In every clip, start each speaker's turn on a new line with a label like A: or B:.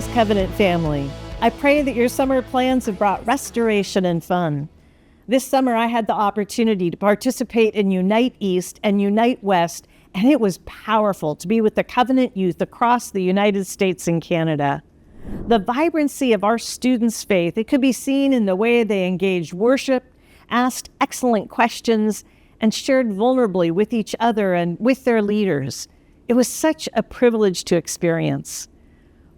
A: Greetings, Covenant family. I pray that your summer plans have brought restoration and fun. This summer, I had the opportunity to participate in Unite East and Unite West, and it was powerful to be with the Covenant youth across the United States and Canada. The vibrancy of our students' faith, it could be seen in the way they engaged worship, asked excellent questions, and shared vulnerably with each other and with their leaders. It was such a privilege to experience.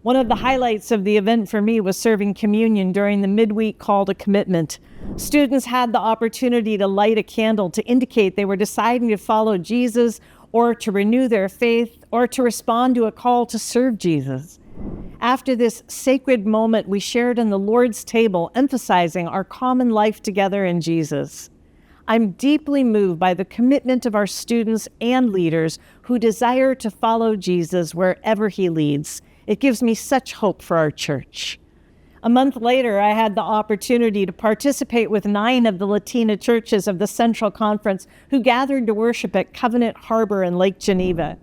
A: One of the highlights of the event for me was serving communion during the midweek call to commitment. Students had the opportunity to light a candle to indicate they were deciding to follow Jesus or to renew their faith or to respond to a call to serve Jesus. After this sacred moment, we shared in the Lord's table, emphasizing our common life together in Jesus. I'm deeply moved by the commitment of our students and leaders who desire to follow Jesus wherever he leads. It gives me such hope for our church. A month later, I had the opportunity to participate with 9 of the Latina churches of the Central Conference who gathered to worship at Covenant Harbor in Lake Geneva.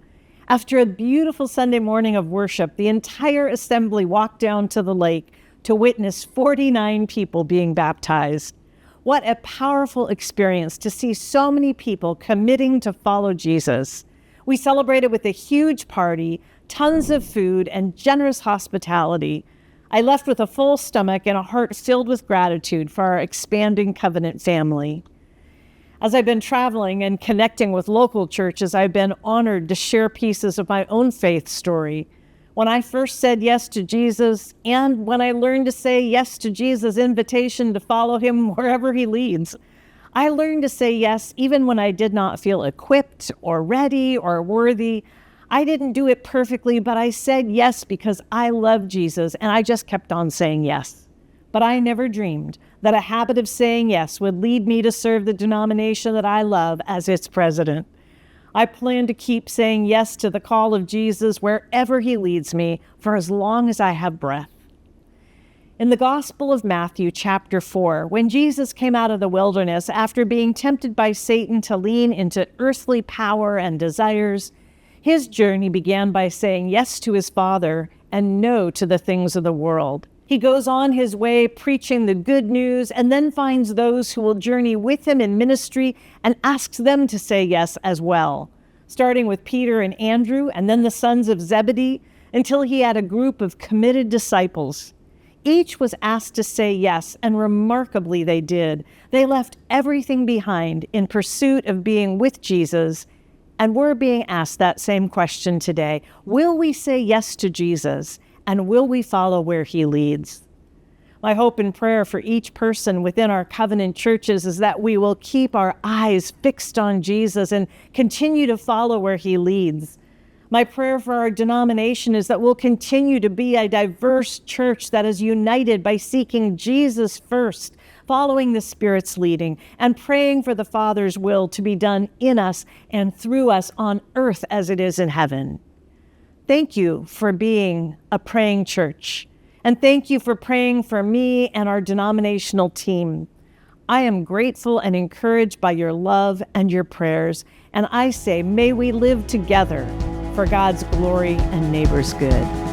A: After a beautiful Sunday morning of worship, the entire assembly walked down to the lake to witness 49 people being baptized. What a powerful experience to see so many people committing to follow Jesus. We celebrated with a huge party, tons of food, and generous hospitality. I left with a full stomach and a heart filled with gratitude for our expanding Covenant family. As I've been traveling and connecting with local churches, I've been honored to share pieces of my own faith story. When I first said yes to Jesus, and when I learned to say yes to Jesus' invitation to follow him wherever he leads, I learned to say yes even when I did not feel equipped or ready or worthy. I didn't do it perfectly, but I said yes because I love Jesus, and I just kept on saying yes. But I never dreamed that a habit of saying yes would lead me to serve the denomination that I love as its president. I plan to keep saying yes to the call of Jesus wherever he leads me for as long as I have breath. In the Gospel of Matthew, chapter 4, when Jesus came out of the wilderness after being tempted by Satan to lean into earthly power and desires, his journey began by saying yes to his Father and no to the things of the world. He goes on his way preaching the good news and then finds those who will journey with him in ministry and asks them to say yes as well, starting with Peter and Andrew and then the sons of Zebedee until he had a group of committed disciples. Each was asked to say yes, and remarkably they did. They left everything behind in pursuit of being with Jesus. And we're being asked that same question today. Will we say yes to Jesus, and will we follow where he leads? My hope and prayer for each person within our Covenant churches is that we will keep our eyes fixed on Jesus and continue to follow where he leads. My prayer for our denomination is that we'll continue to be a diverse church that is united by seeking Jesus first, following the Spirit's leading, and praying for the Father's will to be done in us and through us on earth as it is in heaven. Thank you for being a praying church, and thank you for praying for me and our denominational team. I am grateful and encouraged by your love and your prayers, and I say, may we live together for God's glory and neighbor's good.